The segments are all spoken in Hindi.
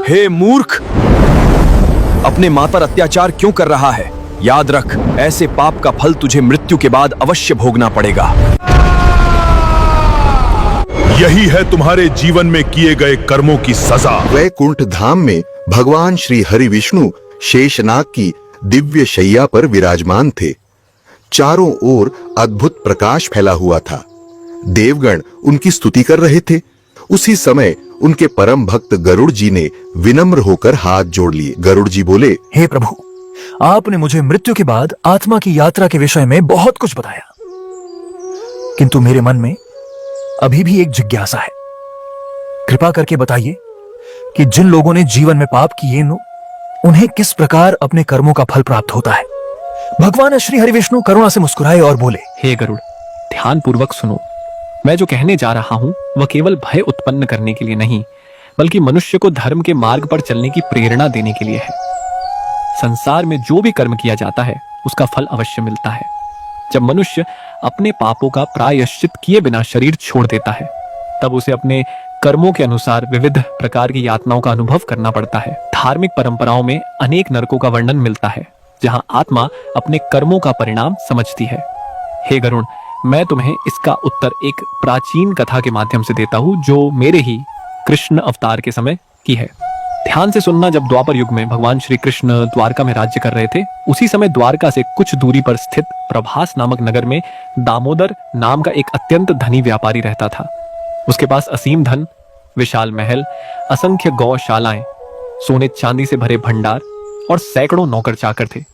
हे मूर्ख, अपने मां पर अत्याचार क्यों कर रहा है? याद रख, ऐसे पाप का फल तुझे मृत्यु के बाद अवश्य भोगना पड़ेगा। यही है तुम्हारे जीवन में किए गए कर्मों की सजा। वैकुंठ धाम में भगवान श्री हरि विष्णु शेषनाग की दिव्य शैया पर विराजमान थे। चारों ओर अद्भुत प्रकाश फैला हुआ था। देवगण उनकी स्तुति कर रहे थे। उसी समय उनके परम भक्त गरुड़ जी ने विनम्र होकर हाथ जोड़ लिए। गरुड़ जी बोले, हे प्रभु, आपने मुझे मृत्यु के बाद आत्मा की यात्रा के विषय में बहुत कुछ बताया, किंतु मेरे मन में अभी भी एक जिज्ञासा है। कृपा करके बताइए कि जिन लोगों ने जीवन में पाप किए उन्हें किस प्रकार अपने कर्मों का फल प्राप्त होता है। भगवान श्री हरि विष्णु करुणा से मुस्कुराए और बोले, हे गरुड़, ध्यान पूर्वक सुनो। मैं जो कहने जा रहा हूं वह केवल भय उत्पन्न करने के लिए नहीं, बल्कि मनुष्य को धर्म के मार्ग पर चलने की प्रेरणा देने के लिए है। संसार में जो भी कर्म किया जाता है उसका फल अवश्य मिलता है। जब मनुष्य अपने पापों का प्रायश्चित किए बिना शरीर छोड़ देता है, तब उसे अपने कर्मों के अनुसार विविध प्रकार की यातनाओं का अनुभव करना पड़ता है। धार्मिक परंपराओं में अनेक नरकों का वर्णन मिलता है, जहां आत्मा अपने कर्मों का परिणाम समझती है। हे गरुड़, मैं तुम्हें इसका उत्तर एक प्राचीन कथा के माध्यम से देता हूं, जो मेरे ही कृष्ण अवतार के समय की है। ध्यान से सुनना। जब द्वापर युग में भगवान श्री कृष्ण द्वारका में राज्य कर रहे थे, उसी समय द्वारका से कुछ दूरी पर स्थित प्रभास नामक नगर में दामोदर नाम का एक अत्यंत धनी व्यापारी रहता था। उसके पास असीम धन, विशाल महल, असंख्य गौशालाएं, सोने चांदी से भरे भंडार और सैकड़ों नौकर चाकर थे।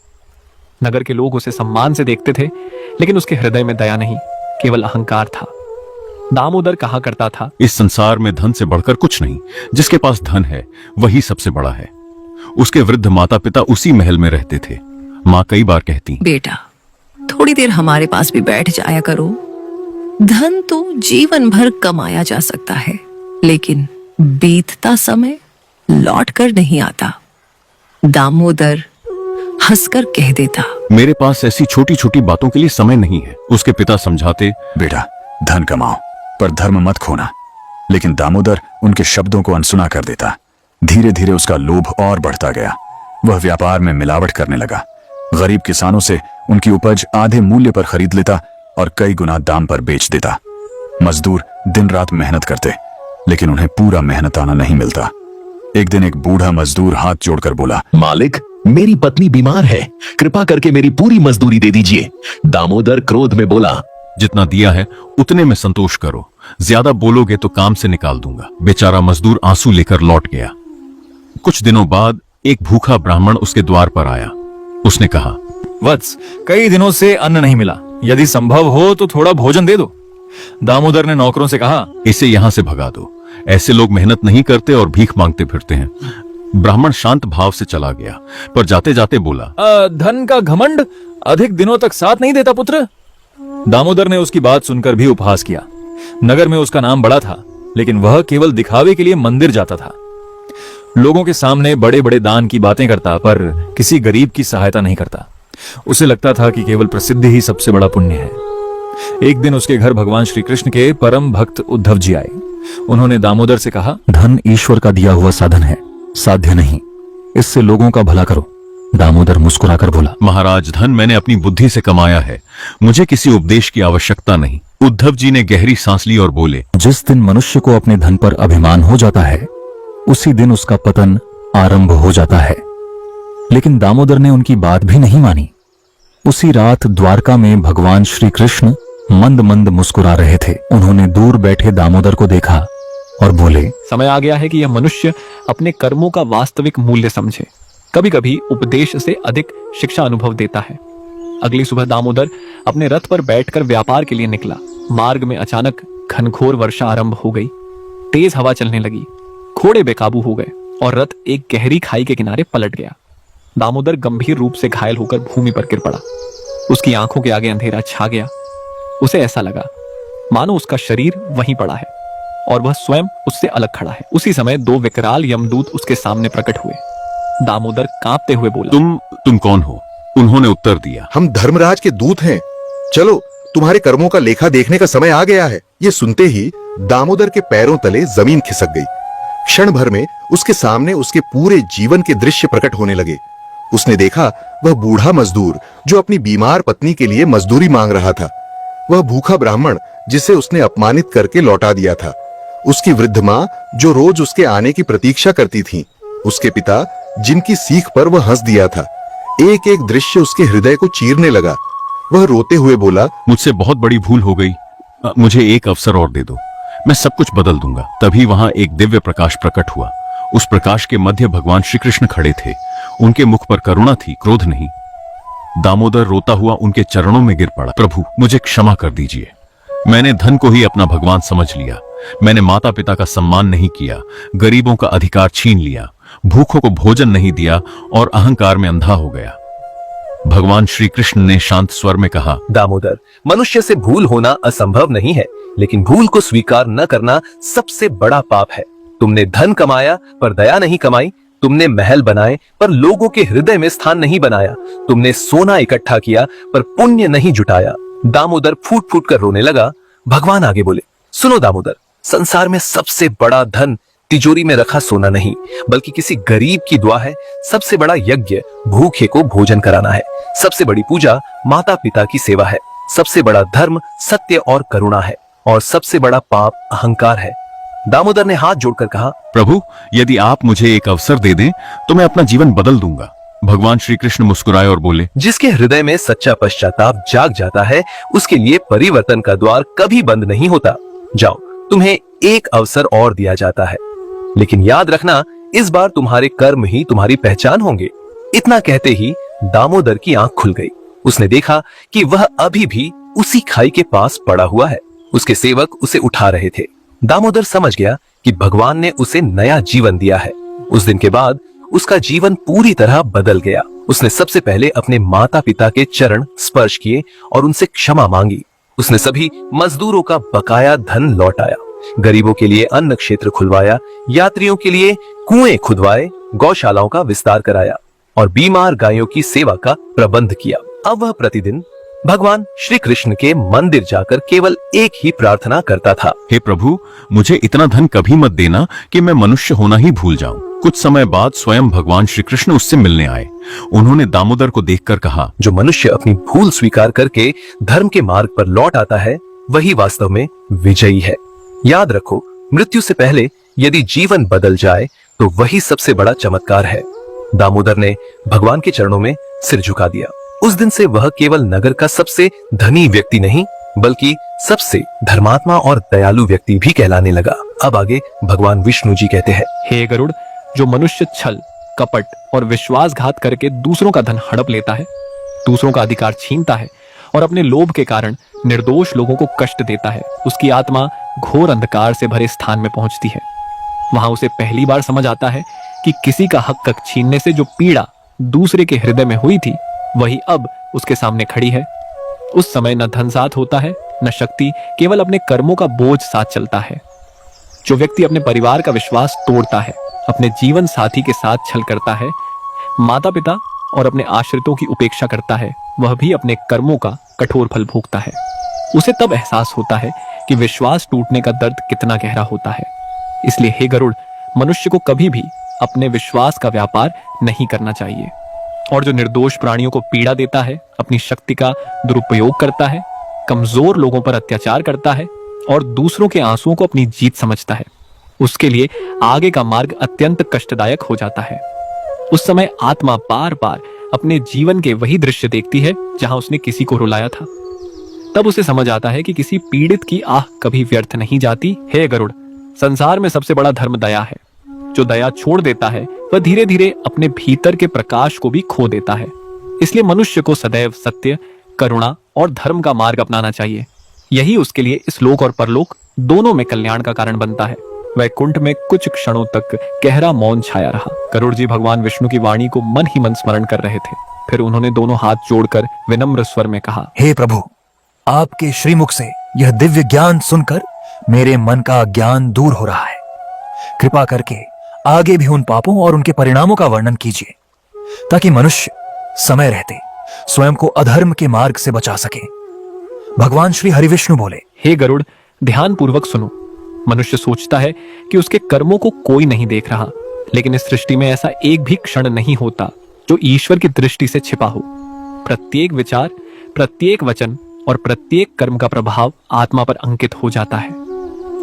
नगर के लोग उसे सम्मान से देखते थे, लेकिन उसके हृदय में दया नहीं, केवल अहंकार था। दामोदर कहा करता था, इस संसार में धन से बढ़कर कुछ नहीं। जिसके पास धन है वही सबसे बड़ा है। उसके वृद्ध माता पिता उसी महल में रहते थे। माँ कई बार कहती, बेटा, थोड़ी देर हमारे पास भी बैठ जाया करो। धन तो जीवन भर कमाया जा सकता है, लेकिन बीतता समय लौट कर नहीं आता। दामोदर हंसकर कह देता, मेरे पास ऐसी छोटी छोटी बातों के लिए समय नहीं है। उसके पिता समझाते, बेटा, धन कमाओ पर धर्म मत खोना। लेकिन दामोदर उनके शब्दों को अनसुना कर देता। धीरे धीरे उसका लोभ और बढ़ता गया। वह व्यापार में मिलावट करने लगा। गरीब किसानों से उनकी उपज आधे मूल्य पर खरीद लेता और कई गुना दाम पर बेच देता। मजदूर दिन रात मेहनत करते, लेकिन उन्हें पूरा मेहनताना नहीं मिलता। एक दिन एक बूढ़ा मजदूर हाथ जोड़कर बोला, मालिक, मेरी पत्नी बीमार है, कृपा करके मेरी पूरी मजदूरी दे दीजिए। दामोदर क्रोध में बोला, जितना दिया है उतने में संतोष करो, ज्यादा बोलोगे तो काम से निकाल दूंगा। बेचारा मजदूर आंसू लेकर लौट गया। कुछ दिनों बाद एक भूखा ब्राह्मण उसके द्वार पर आया। उसने कहा, वत्स, कई दिनों से अन्न नहीं मिला, यदि संभव हो तो थोड़ा भोजन दे दो। दामोदर ने नौकरों से कहा, इसे यहां से भगा दो। ऐसे लोग मेहनत नहीं करते और भीख मांगते फिरते हैं। ब्राह्मण शांत भाव से चला गया, पर जाते जाते बोला, धन का घमंड अधिक दिनों तक साथ नहीं देता पुत्र। दामोदर ने उसकी बात सुनकर भी उपहास किया। नगर में उसका नाम बड़ा था, लेकिन वह केवल दिखावे के लिए मंदिर जाता था। लोगों के सामने बड़े बड़े दान की बातें करता, पर किसी गरीब की सहायता नहीं करता। उसे लगता था कि केवल प्रसिद्धि ही सबसे बड़ा पुण्य है। एक दिन उसके घर भगवान श्री कृष्ण के परम भक्त उद्धव जी आए। उन्होंने दामोदर से कहा, धन ईश्वर का दिया हुआ साधन है, साध्य नहीं। इससे लोगों का भला करो। दामोदर मुस्कुराकर बोला, महाराज, धन मैंने अपनी बुद्धि से कमाया है, मुझे किसी उपदेश की आवश्यकता नहीं। उद्धव जी ने गहरी सांस ली और बोले, जिस दिन मनुष्य को अपने धन पर अभिमान हो जाता है, उसी दिन उसका पतन आरंभ हो जाता है। लेकिन दामोदर ने उनकी बात भी नहीं मानी। उसी रात द्वारका में भगवान श्री कृष्ण मंद मंद मुस्कुरा रहे थे। उन्होंने दूर बैठे दामोदर को देखा और बोले, समय आ गया है कि यह मनुष्य अपने कर्मों का वास्तविक मूल्य समझे। कभी कभी उपदेश से अधिक शिक्षा अनुभव देता है। अगली सुबह दामोदर अपने रथ पर बैठकर व्यापार के लिए निकला। मार्ग में अचानक घनघोर वर्षा आरंभ हो गई। तेज हवा चलने लगी। घोड़े बेकाबू हो गए और रथ एक गहरी खाई के किनारे पलट गया। दामोदर गंभीर रूप से घायल होकर भूमि पर गिर पड़ा। उसकी आंखों के आगे अंधेरा छा गया। उसे ऐसा लगा मानो उसका शरीर वहीं पड़ा है और वह स्वयं उससे अलग खड़ा है। उसी समय दो विकराल यमदूत उसके सामने प्रकट हुए। दामोदर कांपते हुए बोला, तुम कौन हो? उन्होंने उत्तर दिया, हम धर्मराज के दूत हैं। चलो, तुम्हारे कर्मों का लेखा देखने का समय आ गया है। ये सुनते ही दामोदर के पैरों तले जमीन खिसक गई। क्षण भर में उसके सामने उसके पूरे जीवन के दृश्य प्रकट होने लगे। उसने देखा वह बूढ़ा मजदूर जो अपनी बीमार पत्नी के लिए मजदूरी मांग रहा था, वह भूखा ब्राह्मण जिसे उसने अपमानित करके लौटा दिया था, उसकी वृद्ध माँ जो रोज उसके आने की प्रतीक्षा करती थी, उसके पिता जिनकी सीख पर वह हंस दिया था। एक एक दृश्य उसके हृदय को चीरने लगा। वह रोते हुए बोला, मुझसे बहुत बड़ी भूल हो गई, मुझे एक अवसर और दे दो, मैं सब कुछ बदल दूंगा। तभी वहां एक दिव्य प्रकाश प्रकट हुआ। उस प्रकाश के मध्य भगवान श्री कृष्ण खड़े थे। उनके मुख पर करुणा थी, क्रोध नहीं। दामोदर रोता हुआ उनके चरणों में गिर पड़ा। प्रभु, मुझे क्षमा कर दीजिए, मैंने धन को ही अपना भगवान समझ लिया। मैंने माता पिता का सम्मान नहीं किया, गरीबों का अधिकार छीन लिया, भूखों को भोजन नहीं दिया और अहंकार में अंधा हो गया। भगवान श्री कृष्ण ने शांत स्वर में कहा, दामोदर, मनुष्य से भूल होना असंभव नहीं है, लेकिन भूल को स्वीकार न करना सबसे बड़ा पाप है। तुमने धन कमाया पर दया नहीं कमाई, तुमने महल बनाए पर लोगों के हृदय में स्थान नहीं बनाया, तुमने सोना इकट्ठा किया पर पुण्य नहीं जुटाया। दामोदर फूट फूट कर रोने लगा। भगवान आगे बोले, सुनो दामोदर, संसार में सबसे बड़ा धन तिजोरी में रखा सोना नहीं, बल्कि किसी गरीब की दुआ है। सबसे बड़ा यज्ञ भूखे को भोजन कराना है। सबसे बड़ी पूजा माता पिता की सेवा है। सबसे बड़ा धर्म सत्य और करुणा है, और सबसे बड़ा पाप अहंकार है। दामोदर ने हाथ जोड़कर कहा, प्रभु, यदि आप मुझे एक अवसर दे दें तो मैं अपना जीवन बदल दूंगा। भगवान श्री कृष्ण मुस्कुराए और बोले, जिसके हृदय में सच्चा पश्चाताप जाग जाता है, उसके लिए परिवर्तन का द्वार कभी बंद नहीं होता। जाओ, तुम्हें एक अवसर और दिया जाता है, लेकिन याद रखना, इस बार तुम्हारे कर्म ही तुम्हारी पहचान होंगे। इतना कहते ही दामोदर की आंख खुल गई। उसने देखा कि वह अभी भी उसी खाई के पास पड़ा हुआ है। उसके सेवक उसे उठा रहे थे। दामोदर समझ गया कि भगवान ने उसे नया जीवन दिया है। उस दिन के बाद उसका जीवन पूरी तरह बदल गया। उसने सबसे पहले अपने माता पिता के चरण स्पर्श किए और उनसे क्षमा मांगी। उसने सभी मजदूरों का बकाया धन लौटाया, गरीबों के लिए अन्न क्षेत्र खुलवाया, यात्रियों के लिए कुएं खुदवाए, गौशालाओं का विस्तार कराया और बीमार गायों की सेवा का प्रबंध किया। अब वह प्रतिदिन भगवान श्री कृष्ण के मंदिर जाकर केवल एक ही प्रार्थना करता था, हे प्रभु, मुझे इतना धन कभी मत देना कि मैं मनुष्य होना ही भूल जाऊं। कुछ समय बाद स्वयं भगवान श्री कृष्ण उससे मिलने आए। उन्होंने दामोदर को देखकर कहा, जो मनुष्य अपनी भूल स्वीकार करके धर्म के मार्ग पर लौट आता है, वही वास्तव में विजयी है। याद रखो, मृत्यु से पहले यदि जीवन बदल जाए तो वही सबसे बड़ा चमत्कार है। दामोदर ने भगवान के चरणों में सिर झुका दिया। उस दिन से वह केवल नगर का सबसे धनी व्यक्ति नहीं, बल्कि सबसे धर्मात्मा और दयालु व्यक्ति भी कहलाने लगा। अब आगे भगवान विष्णु जी कहते हैं, हे गरुड़, जो मनुष्य छल, कपट और विश्वासघात करके दूसरों का धन हड़प लेता है, दूसरों का अधिकार छीनता है और अपने लोभ के कारण निर्दोष लोगों को कष्ट देता है, उसकी आत्मा घोर अंधकार से भरे स्थान में पहुंचती है। वहां उसे पहली बार समझ आता है कि किसी का हक छीनने से जो पीड़ा दूसरे के हृदय में हुई थी, वही अब उसके सामने खड़ी है। उस समय न धन साथ होता है, न शक्ति, केवल अपने कर्मों का बोझ साथ चलता है। जो व्यक्ति अपने परिवार का विश्वास तोड़ता है, अपने जीवन साथी के साथ छल करता है, माता पिता और अपने आश्रितों की उपेक्षा करता है, वह भी अपने कर्मों का कठोर फल भोगता है। उसे तब एहसास होता है कि विश्वास टूटने का दर्द कितना गहरा होता है। इसलिए हे गरुड़, मनुष्य को कभी भी अपने विश्वास का व्यापार नहीं करना चाहिए। और जो निर्दोष प्राणियों को पीड़ा देता है, अपनी शक्ति का दुरुपयोग करता है, कमजोर लोगों पर अत्याचार करता है और दूसरों के आंसुओं को अपनी जीत समझता है, उसके लिए आगे का मार्ग अत्यंत कष्टदायक हो जाता है। उस समय आत्मा बार बार अपने जीवन के वही दृश्य देखती है जहां उसने किसी को रुलाया था। तब उसे समझ आता है कि किसी पीड़ित की आह कभी व्यर्थ नहीं जाती। हे गरुड़, संसार में सबसे बड़ा धर्म दया है। जो दया छोड़ देता है, वह धीरे धीरे अपने भीतर के प्रकाश को भी खो देता है। इसलिए मनुष्य को सदैव सत्य, करुणा और धर्म का मार्ग अपनाना चाहिए। यही उसके लिए इस लोक और परलोक दोनों में कल्याण का कारण बनता है। वैकुंठ में कुछ क्षणों तक गहरा मौन छाया रहा। गरुड़ जी भगवान विष्णु की वाणी को मन ही मन स्मरण कर रहे थे। फिर उन्होंने दोनों हाथ जोड़कर विनम्र स्वर में कहा, हे प्रभु, आपके श्रीमुख से यह दिव्य ज्ञान सुनकर मेरे मन का अज्ञान दूर हो रहा है। कृपा करके आगे भी उन पापों और उनके परिणामों का वर्णन कीजिए, ताकि मनुष्य समय रहते स्वयं को अधर्म के मार्ग से बचा सके। भगवान श्री हरिविष्णु बोले, हे गरुड़, ध्यान पूर्वक सुनो। मनुष्य सोचता है कि उसके कर्मों को कोई नहीं देख रहा, लेकिन इस सृष्टि में ऐसा एक भी क्षण नहीं होता जो ईश्वर की दृष्टि से छिपा हो। प्रत्येक विचार, प्रत्येक वचन और प्रत्येक कर्म का प्रभाव आत्मा पर अंकित हो जाता है।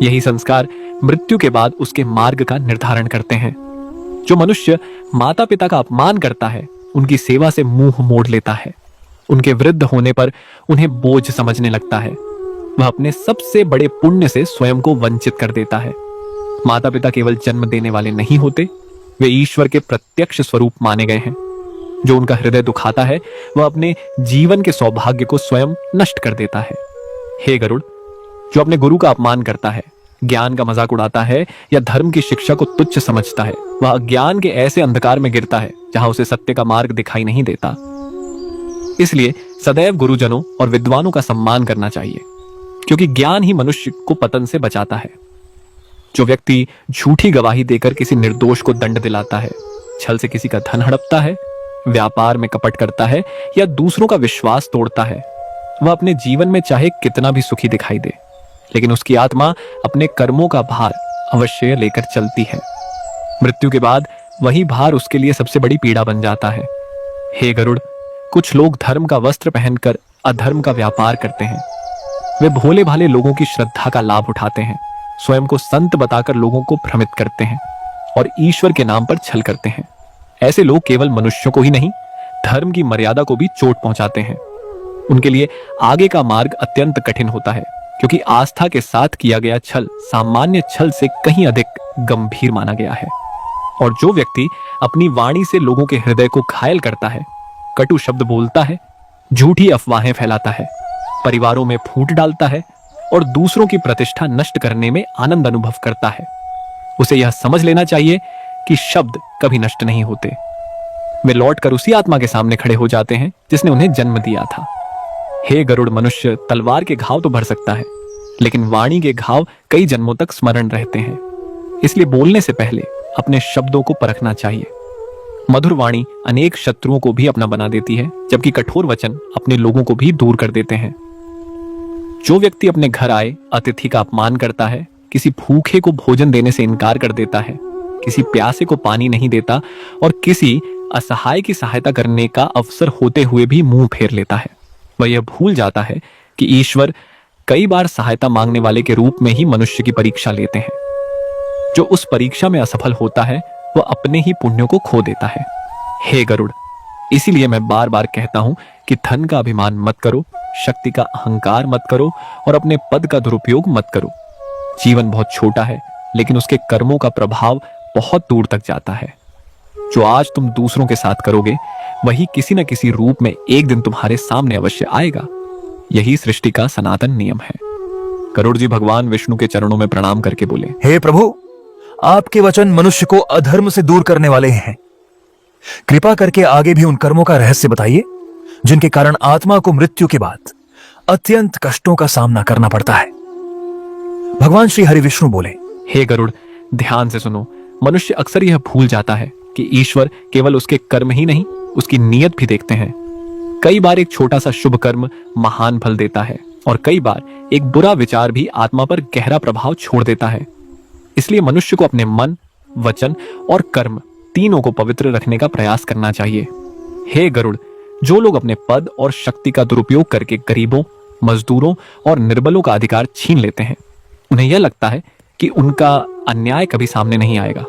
यही संस्कार मृत्यु के बाद उसके मार्ग का निर्धारण करते हैं। जो मनुष्य माता पिता का अपमान करता है, उनकी सेवा से मुंह मोड़ लेता है, उनके वृद्ध होने पर उन्हें बोझ समझने लगता है, वह अपने सबसे बड़े पुण्य से स्वयं को वंचित कर देता है। माता पिता केवल जन्म देने वाले नहीं होते, वे ईश्वर के प्रत्यक्ष स्वरूप माने गए हैं। जो उनका हृदय दुखाता है, वह अपने जीवन के सौभाग्य को स्वयं नष्ट कर देता है। हे गरुड़, जो अपने गुरु का अपमान करता है, ज्ञान का मजाक उड़ाता है या धर्म की शिक्षा को तुच्छ समझता है, वह अज्ञान के ऐसे अंधकार में गिरता है जहां उसे सत्य का मार्ग दिखाई नहीं देता। इसलिए सदैव गुरुजनों और विद्वानों का सम्मान करना चाहिए, क्योंकि ज्ञान ही मनुष्य को पतन से बचाता है। जो व्यक्ति झूठी गवाही देकर किसी निर्दोष को दंड दिलाता है, छल से किसी का धन हड़पता है, व्यापार में कपट करता है या दूसरों का विश्वास तोड़ता है, वह अपने जीवन में चाहे कितना भी सुखी दिखाई दे, लेकिन उसकी आत्मा अपने कर्मों का भार अवश्य लेकर चलती है। मृत्यु के बाद वही भार उसके लिए सबसे बड़ी पीड़ा बन जाता है। हे गरुड़, कुछ लोग धर्म का वस्त्र पहनकर अधर्म का व्यापार करते हैं। वे भोले भाले लोगों की श्रद्धा का लाभ उठाते हैं, स्वयं को संत बताकर लोगों को भ्रमित करते हैं और ईश्वर के नाम पर छल करते हैं। ऐसे लोग केवल मनुष्यों को ही नहीं, धर्म की मर्यादा को भी चोट पहुंचाते हैं। उनके लिए आगे का मार्ग अत्यंत कठिन होता है, क्योंकि आस्था के साथ किया गया छल सामान्य छल से कहीं अधिक गंभीर माना गया है। और जो व्यक्ति अपनी वाणी से लोगों के हृदय को घायल करता है, कटु शब्द बोलता है, झूठी अफवाहें फैलाता है, परिवारों में फूट डालता है और दूसरों की प्रतिष्ठा नष्ट करने में आनंद अनुभव करता है, उसे यह समझ लेना चाहिए कि शब्द कभी नष्ट नहीं होते। वे लौटकर उसी आत्मा के सामने खड़े हो जाते हैं जिसने उन्हें जन्म दिया था। हे गरुड़, मनुष्य तलवार के घाव तो भर सकता है, लेकिन वाणी के घाव कई जन्मों तक स्मरण रहते हैं। इसलिए बोलने से पहले अपने शब्दों को परखना चाहिए। मधुर वाणी अनेक शत्रुओं को भी अपना बना देती है, जबकि कठोर वचन अपने लोगों को भी दूर कर देते हैं। जो व्यक्ति अपने घर आए अतिथि का अपमान करता है, किसी भूखे को भोजन देने से इनकार कर देता है, किसी प्यासे को पानी नहीं देता और किसी असहाय की सहायता करने का अवसर होते हुए भी मुंह फेर लेता है, वह यह भूल जाता है कि ईश्वर कई बार सहायता मांगने वाले के रूप में ही मनुष्य की परीक्षा लेते हैं। जो उस परीक्षा में असफल होता है, वह अपने ही पुण्यों को खो देता है। हे गरुड़, इसीलिए मैं बार बार कहता हूं कि धन का अभिमान मत करो, शक्ति का अहंकार मत करो और अपने पद का दुरुपयोग मत करो। जीवन बहुत छोटा है, लेकिन उसके कर्मों का प्रभाव बहुत दूर तक जाता है। जो आज तुम दूसरों के साथ करोगे, वही किसी न किसी रूप में एक दिन तुम्हारे सामने अवश्य आएगा। यही सृष्टि का सनातन नियम है। गरुड़ जी भगवान विष्णु के चरणों में प्रणाम करके बोले, हे प्रभु, आपके वचन मनुष्य को अधर्म से दूर करने वाले हैं। कृपा करके आगे भी उन कर्मों का रहस्य बताइए जिनके कारण आत्मा को मृत्यु के बाद अत्यंत कष्टों का सामना करना पड़ता है। भगवान श्री हरि विष्णु बोले, हे गरुड़, ध्यान से सुनो। मनुष्य अक्सर यह भूल जाता है कि ईश्वर केवल उसके कर्म ही नहीं, उसकी नीयत भी देखते हैं। कई बार एक छोटा सा शुभ कर्म महान फल देता है और कई बार एक बुरा विचार भी आत्मा पर गहरा प्रभाव छोड़ देता है। इसलिए मनुष्य को अपने मन, वचन और कर्म तीनों को पवित्र रखने का प्रयास करना चाहिए। हे गरुड़, जो लोग अपने पद और शक्ति का दुरुपयोग करके गरीबों, मजदूरों और निर्बलों का अधिकार छीन लेते हैं, उन्हें यह लगता है कि उनका अन्याय कभी सामने नहीं आएगा,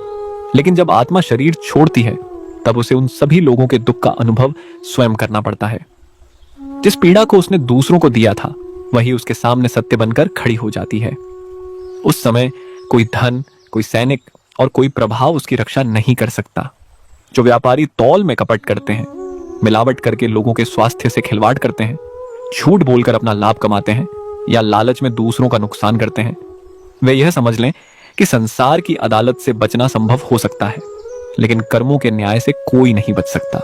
लेकिन जब आत्मा शरीर छोड़ती है, तब उसे उन सभी लोगों के दुख का अनुभव स्वयं करना पड़ता है। जिस पीड़ा को उसने दूसरों को दिया था, वही उसके सामने सत्य बनकर खड़ी हो जाती है। उस समय कोई धन, कोई सैनिक और कोई प्रभाव उसकी रक्षा नहीं कर सकता। जो व्यापारी तौल में कपट करते हैं, मिलावट करके लोगों के स्वास्थ्य से खिलवाड़ करते हैं, झूठ बोलकर अपना लाभ कमाते हैं या लालच में दूसरों का नुकसान करते हैं, वे यह समझ लें कि संसार की अदालत से बचना संभव हो सकता है, लेकिन कर्मों के न्याय से कोई नहीं बच सकता।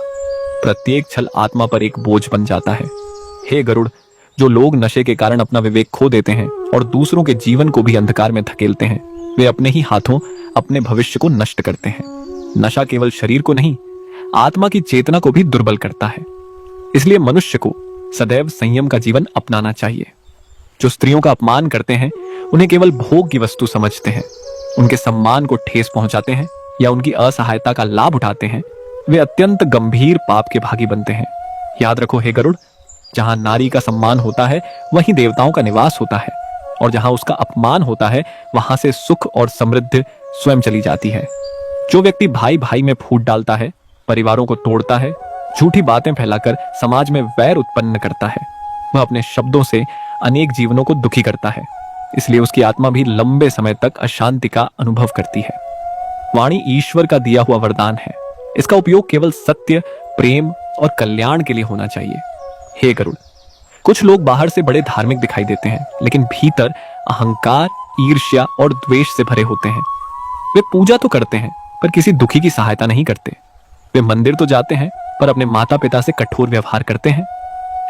प्रत्येक छल आत्मा पर एक बोझ बन जाता है। हे गरुड़, जो लोग नशे के कारण अपना विवेक खो देते हैं और दूसरों के जीवन को भी अंधकार में धकेलते हैं, वे अपने ही हाथों अपने भविष्य को नष्ट करते हैं। नशा केवल शरीर को नहीं, आत्मा की चेतना को भी दुर्बल करता है। इसलिए मनुष्य को सदैव संयम का जीवन अपनाना चाहिए। जो स्त्रियों का अपमान करते हैं, उन्हें केवल भोग की वस्तु समझते हैं, उनके सम्मान को ठेस पहुंचाते हैं या उनकी असहायता का लाभ उठाते हैं, वे अत्यंत गंभीर पाप के भागी बनते हैं। याद रखो हे गरुड़, जहां नारी का सम्मान होता है वहीं देवताओं का निवास होता है, और जहां उसका अपमान होता है वहां से सुख और समृद्धि स्वयं चली जाती है। जो व्यक्ति भाई भाई में फूट डालता है, परिवारों को तोड़ता है, झूठी बातें फैलाकर समाज में वैर उत्पन्न करता है, वह अपने शब्दों से अनेक जीवनों को दुखी करता है। इसलिए उसकी आत्मा भी लंबे समय तक अशांति का अनुभव करती है। वाणी ईश्वर का दिया हुआ वरदान है। इसका उपयोग केवल सत्य, प्रेम और कल्याण के लिए होना चाहिए। हे गरुड़, कुछ लोग बाहर से बड़े धार्मिक दिखाई देते हैं, लेकिन भीतर अहंकार, ईर्ष्या और द्वेष से भरे होते हैं। वे पूजा तो करते हैं पर किसी दुखी की सहायता नहीं करते। वे मंदिर तो जाते हैं पर अपने माता पिता से कठोर व्यवहार करते हैं।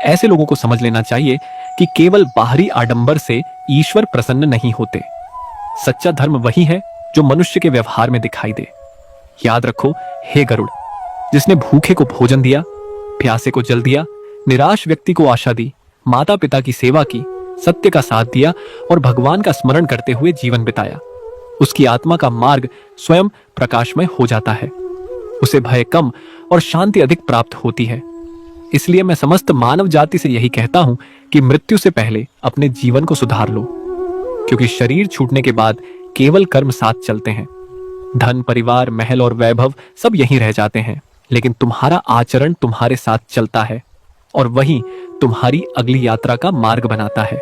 ऐसे लोगों को समझ लेना चाहिए कि केवल बाहरी आडंबर से ईश्वर प्रसन्न नहीं होते। सच्चा धर्म वही है जो मनुष्य के व्यवहार में दिखाई दे। याद रखो हे गरुड़, जिसने भूखे को भोजन दिया, प्यासे को जल दिया, निराश व्यक्ति को आशा दी, माता पिता की सेवा की, सत्य का साथ दिया और भगवान का स्मरण करते हुए जीवन बिताया, उसकी आत्मा का मार्ग स्वयं प्रकाशमय हो जाता है। उसे भय कम और शांति अधिक प्राप्त होती है। इसलिए मैं समस्त मानव जाति से यही कहता हूं कि मृत्यु से पहले अपने जीवन को सुधार लो, क्योंकि शरीर छूटने के बाद केवल कर्म साथ चलते हैं। धन, परिवार, महल और वैभव सब यहीं रह जाते हैं, लेकिन तुम्हारा आचरण तुम्हारे साथ चलता है और वही तुम्हारी अगली यात्रा का मार्ग बनाता है।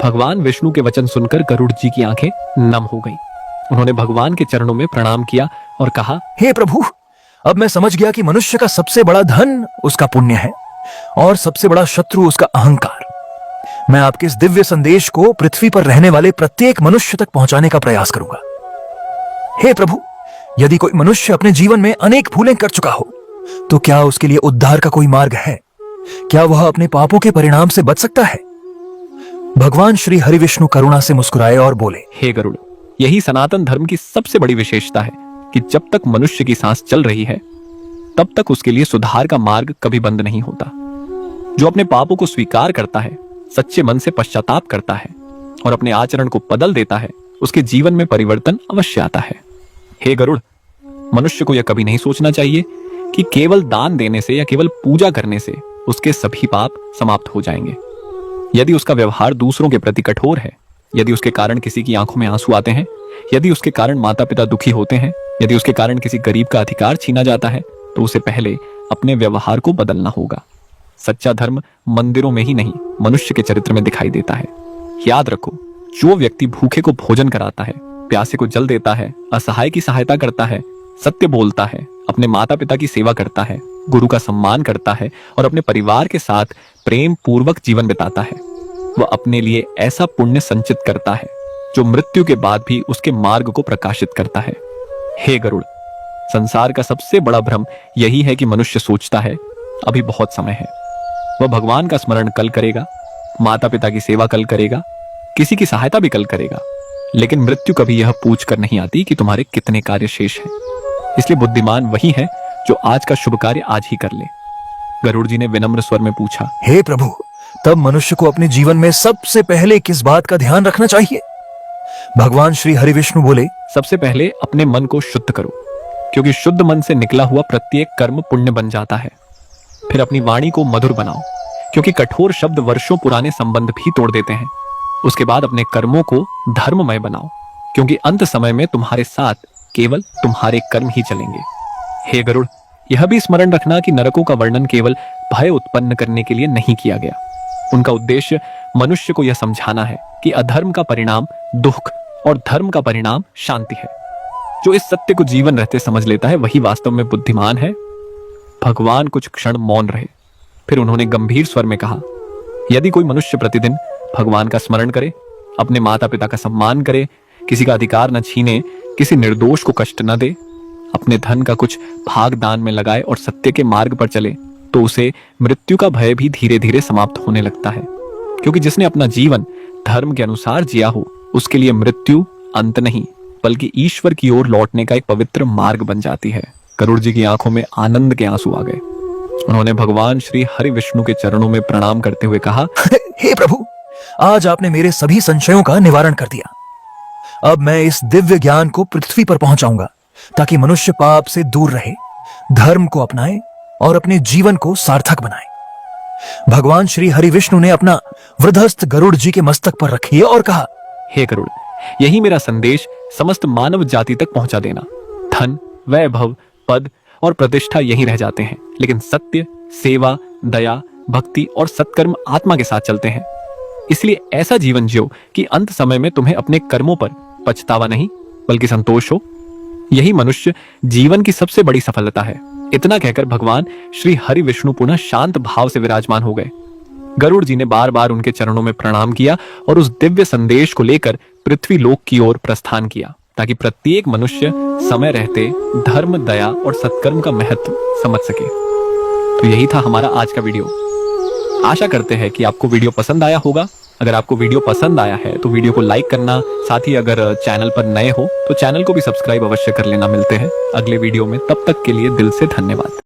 भगवान विष्णु के वचन सुनकर गरुड़ जी की आंखें नम हो गईं। उन्होंने भगवान के चरणों में प्रणाम किया और कहा, हे प्रभु, अब मैं समझ गया कि मनुष्य का सबसे बड़ा धन उसका पुण्य है और सबसे बड़ा शत्रु उसका अहंकार। मैं आपके इस दिव्य संदेश को पृथ्वी पर रहने वाले प्रत्येक मनुष्य तक पहुंचाने का प्रयास करूंगा। हे प्रभु, यदि कोई मनुष्य अपने जीवन में अनेक भूलें कर चुका हो, तो क्या उसके लिए उद्धार का कोई मार्ग है? क्या वह अपने पापों के परिणाम से बच सकता है? भगवान श्री हरि विष्णु करुणा से मुस्कुराए और बोले, हे गरुड़, यही सनातन धर्म की सबसे बड़ी विशेषता है कि जब तक मनुष्य की सांस चल रही है तब तक उसके लिए सुधार का मार्ग कभी बंद नहीं होता। जो अपने पापों को स्वीकार करता है, सच्चे मन से पश्चाताप करता है और अपने आचरण को बदल देता है, उसके जीवन में परिवर्तन अवश्य आता है। हे गरुड़, मनुष्य को यह कभी नहीं सोचना चाहिए कि केवल दान देने से या केवल पूजा करने से उसके सभी पाप समाप्त हो जाएंगे। यदि उसका व्यवहार दूसरों के प्रति कठोर है, यदि उसके कारण किसी की आंखों में आंसू आते हैं, यदि उसके कारण माता पिता दुखी होते हैं, यदि उसके कारण किसी गरीब का अधिकार छीना जाता है, तो उसे पहले अपने व्यवहार को बदलना होगा। सच्चा धर्म मंदिरों में ही नहीं, मनुष्य के चरित्र में दिखाई देता है। याद रखो, जो व्यक्ति भूखे को भोजन कराता है, प्यासे को जल देता है, असहाय की सहायता करता है, सत्य बोलता है, अपने माता पिता की सेवा करता है, गुरु का सम्मान करता है और अपने परिवार के साथ प्रेम पूर्वक जीवन बिताता है, वह अपने लिए ऐसा पुण्य संचित करता है जो मृत्यु के बाद भी उसके मार्ग को प्रकाशित करता है। हे गरुड़, संसार का सबसे बड़ा भ्रम यही है कि मनुष्य सोचता है अभी बहुत समय है, वह भगवान का स्मरण कल करेगा, माता पिता की सेवा कल करेगा, किसी की सहायता भी कल करेगा, लेकिन मृत्यु कभी यह पूछ कर नहीं आती कि तुम्हारे कितने कार्य शेष हैं। इसलिए बुद्धिमान वही है जो आज का शुभ कार्य आज ही कर ले। गरुड़ जी ने विनम्र स्वर में पूछा, हे प्रभु, तब मनुष्य को अपने जीवन में सबसे पहले किस बात का ध्यान रखना चाहिए? भगवान श्री हरि विष्णु बोले, सबसे पहले अपने मन को शुद्ध करो, क्योंकि शुद्ध मन से निकला हुआ प्रत्येक कर्म पुण्य बन जाता है। फिर अपनी वाणी को मधुर बनाओ, क्योंकि कठोर शब्द वर्षों पुराने संबंध भी तोड़ देते हैं। उसके बाद अपने कर्मों को धर्ममय बनाओ, क्योंकि अंत समय में तुम्हारे साथ केवल तुम्हारे कर्म ही चलेंगे। हे गरुड़, यह भी स्मरण रखना कि नरकों का वर्णन केवल भय उत्पन्न करने के लिए नहीं किया गया। उनका उद्देश्य मनुष्य को यह समझाना है कि अधर्म का परिणाम दुख और धर्म का परिणाम शांति है। जो इस सत्य को जीवन रहते समझ लेता है वही वास्तव में बुद्धिमान है। भगवान कुछ क्षण मौन रहे, फिर उन्होंने गंभीर स्वर में कहा, यदि कोई मनुष्य प्रतिदिन भगवान का स्मरण करे, अपने माता पिता का सम्मान करे, किसी का अधिकार न छीने, किसी निर्दोष को कष्ट न दे, अपने धन का कुछ भाग दान में लगाए और सत्य के मार्ग पर चले, तो उसे मृत्यु का भय भी धीरे धीरे समाप्त होने लगता है। क्योंकि जिसने अपना जीवन धर्म के अनुसार जिया हो, उसके लिए मृत्यु अंत नहीं बल्कि ईश्वर की ओर लौटने का एक पवित्र मार्ग बन जाती है। गरुड़ जी की आंखों में आनंद के आंसू आ गए। उन्होंने भगवान श्री हरि विष्णु के चरणों में प्रणाम करते हुए कहा, हे प्रभु, आज आपने मेरे सभी संशयों का निवारण कर दिया। अब मैं इस दिव्य ज्ञान को पृथ्वी पर पहुंचाऊंगा ताकि मनुष्य पाप से दूर रहे, धर्म को अपनाए और अपने जीवन को सार्थक बनाए। भगवान श्री हरि विष्णु ने अपना वृद्धस्थ गरुड़ जी के मस्तक पर रखी और कहा, हे गरुड़, यही मेरा संदेश समस्त मानव जाति तक पहुंचा देना। धन, वैभव, पद और प्रतिष्ठा यहीं रह जाते हैं, लेकिन सत्य, सेवा, दया, भक्ति और सत्कर्म आत्मा के साथ चलते हैं। इसलिए ऐसा जीवन जियो कि अंत समय में तुम्हें अपने कर्मों पर पछतावा नहीं बल्कि संतोष हो। यही मनुष्य जीवन की सबसे बड़ी सफलता है। इतना कहकर भगवान श्री हरि विष्णु पुनः शांत भाव से विराजमान हो गए। गरुड़ जी ने बार बार उनके चरणों में प्रणाम किया और उस दिव्य संदेश को लेकर पृथ्वी लोक की ओर प्रस्थान किया, ताकि प्रत्येक मनुष्य समय रहते धर्म, दया और सत्कर्म का महत्व समझ सके। तो यही था हमारा आज का वीडियो। आशा करते हैं कि आपको वीडियो पसंद आया होगा। अगर आपको वीडियो पसंद आया है तो वीडियो को लाइक करना, साथ ही अगर चैनल पर नए हो तो चैनल को भी सब्सक्राइब अवश्य कर लेना। मिलते हैं अगले वीडियो में, तब तक के लिए दिल से धन्यवाद।